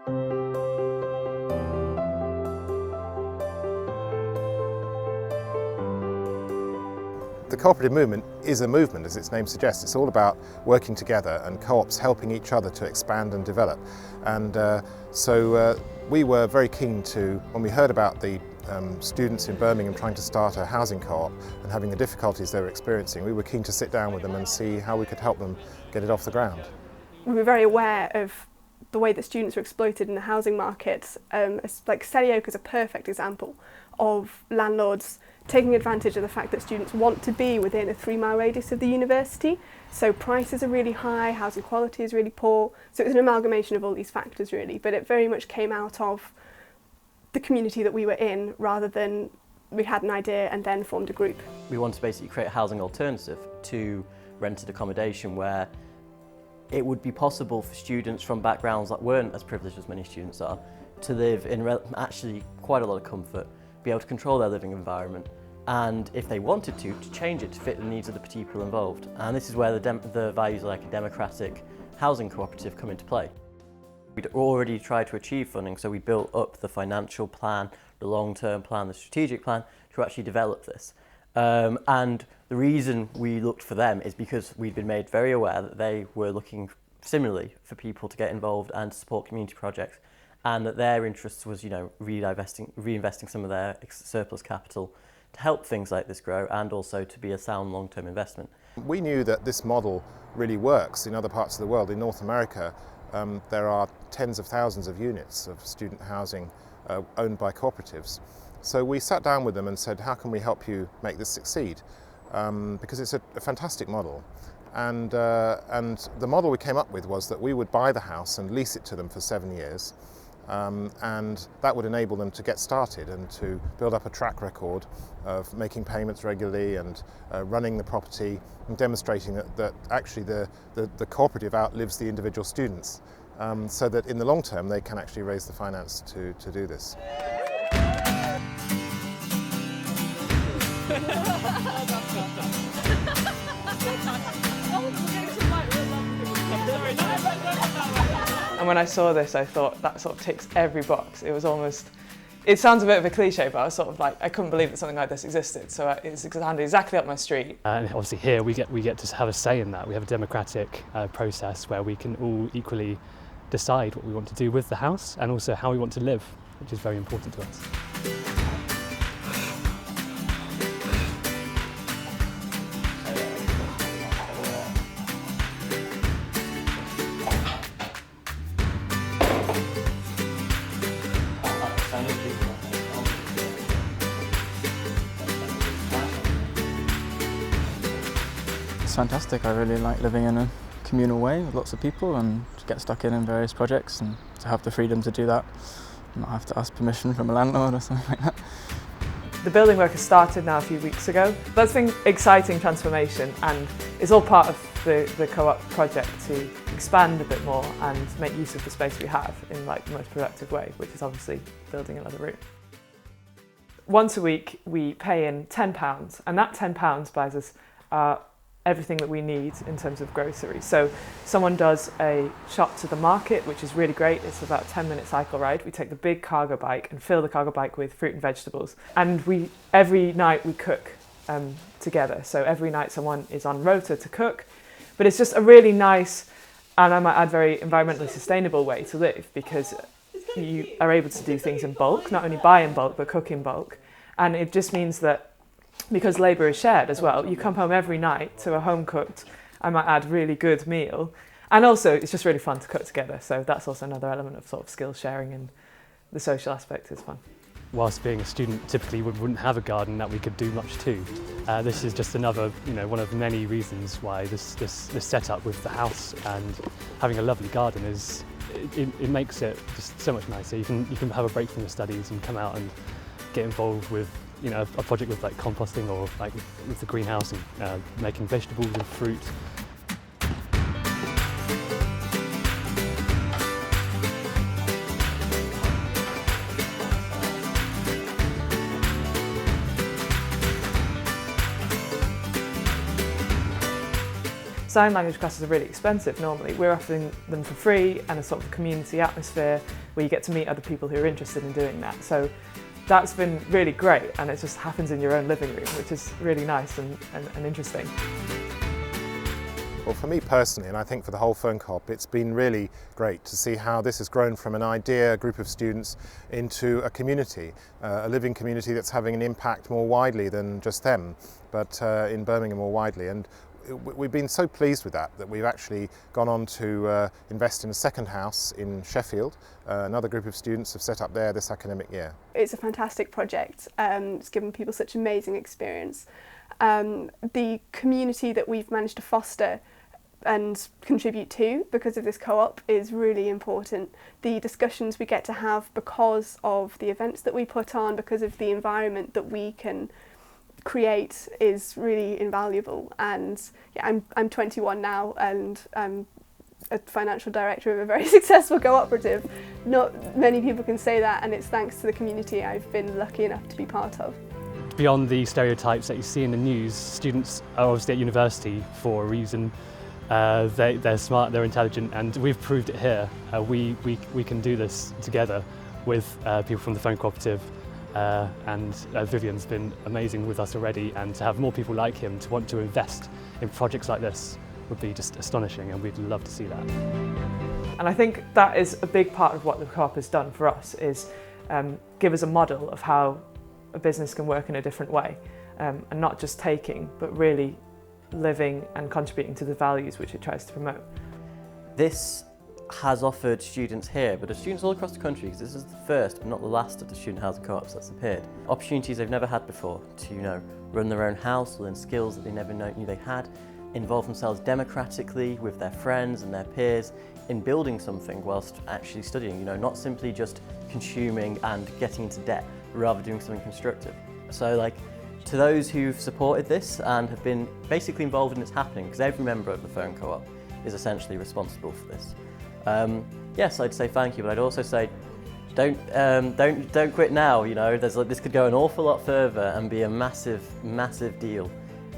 The cooperative movement is a movement, as its name suggests. It's all about working together and co-ops helping each other to expand and develop. And so we were very keen to, when we heard about the students in Birmingham trying to start a housing co-op and having the difficulties they were experiencing, we were keen to sit down with them and see how we could help them get it off the ground. We were very aware of the way that students were exploited in the housing market. Like Selly Oak is a perfect example of landlords taking advantage of the fact that students want to be within a 3-mile radius of the university. So prices are really high, housing quality is really poor. So it was an amalgamation of all these factors really, but it very much came out of the community that we were in rather than we had an idea and then formed a group. We want to basically create a housing alternative to rented accommodation where it would be possible for students from backgrounds that weren't as privileged as many students are to live in actually quite a lot of comfort, be able to control their living environment, and if they wanted to change it to fit the needs of the people involved. And this is where the values like a democratic housing cooperative come into play. We'd already tried to achieve funding, so we built up the financial plan, the long-term plan, the strategic plan to actually develop this. And the reason we looked for them is because we'd been made very aware that they were looking similarly for people to get involved and to support community projects, and that their interest was, reinvesting some of their surplus capital to help things like this grow and also to be a sound long-term investment. We knew that this model really works in other parts of the world. In North America, there are tens of thousands of units of student housing owned by cooperatives. So we sat down with them and said, how can we help you make this succeed? Because it's a fantastic model. And the model we came up with was that we would buy the house and lease it to them for 7 years. And that would enable them to get started and to build up a track record of making payments regularly and running the property and demonstrating that actually the cooperative outlives the individual students, so that in the long term they can actually raise the finance to do this. And when I saw this, I thought that sort of ticks every box. It was almost, it sounds a bit of a cliche, but I was sort of like, I couldn't believe that something like this existed. So it sounded exactly up my street. And obviously here we get to have a say in that. We have a democratic process where we can all equally decide what we want to do with the house and also how we want to live, which is very important to us. It's fantastic. I really like living in a communal way with lots of people and to get stuck in various projects and to have the freedom to do that and not have to ask permission from a landlord or something like that. The building work has started now a few weeks ago. That's been exciting transformation, and it's all part of the co-op project to expand a bit more and make use of the space we have in like the most productive way, which is obviously building another room. Once a week we pay in £10, and that £10 buys us everything that we need in terms of groceries. So someone does a shop to the market, which is really great. It's about a 10-minute cycle ride. We take the big cargo bike and fill the cargo bike with fruit and vegetables. And every night we cook together. So every night someone is on rota to cook. But it's just a really nice, and I might add very environmentally sustainable way to live, because you are able to do things in bulk, not only buy in bulk, but cook in bulk. And it just means that because labour is shared as well, you come home every night to a home-cooked, I might add, really good meal. And also, it's just really fun to cook together. So that's also another element of sort of skill sharing, and the social aspect is fun. Whilst being a student, typically we wouldn't have a garden that we could do much to. This is just another, one of many reasons why this setup with the house and having a lovely garden it makes it just so much nicer. You can have a break from your studies and come out and get involved with a project with like composting or like with the greenhouse and making vegetables and fruit. sign language classes are really expensive normally. We're offering them for free and a sort of community atmosphere where you get to meet other people who are interested in doing that. So that's been really great, and it just happens in your own living room, which is really nice and interesting. Well, for me personally, and I think for the whole Phone Co-op, it's been really great to see how this has grown from an idea, a group of students, into a community, a living community that's having an impact more widely than just them, but in Birmingham more widely. And we've been so pleased with that we've actually gone on to invest in a second house in Sheffield. Another group of students have set up there this academic year. It's a fantastic project. It's given people such amazing experience. The community that we've managed to foster and contribute to because of this co-op is really important. The discussions we get to have because of the events that we put on, because of the environment that we can create is really invaluable. And yeah, I'm 21 now and I'm a financial director of a very successful cooperative. Not many people can say that, and it's thanks to the community I've been lucky enough to be part of. Beyond the stereotypes that you see in the news, students are obviously at university for a reason. They're smart, they're intelligent, and we've proved it here. We can do this together with people from the Phone Cooperative, and Vivian's been amazing with us already, and to have more people like him to want to invest in projects like this would be just astonishing, and we'd love to see that. And I think that is a big part of what the co-op has done for us, is give us a model of how a business can work in a different way, and not just taking, but really living and contributing to the values which it tries to promote. This has offered students here, but students all across the country, because this is the first but not the last of the student housing co-ops that's appeared, opportunities they've never had before to run their own house, learn skills that they never knew they had, involve themselves democratically with their friends and their peers in building something whilst actually studying, not simply just consuming and getting into debt, but rather doing something constructive. So to those who've supported this and have been basically involved in its happening, because every member of the Phone Co-op is essentially responsible for this. Yes, I'd say thank you, but I'd also say don't quit now. This could go an awful lot further and be a massive, massive deal.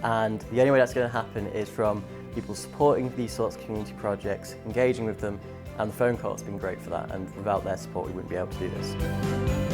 And the only way that's going to happen is from people supporting these sorts of community projects, engaging with them, and the Phone Co-op's been great for that. And without their support, we wouldn't be able to do this.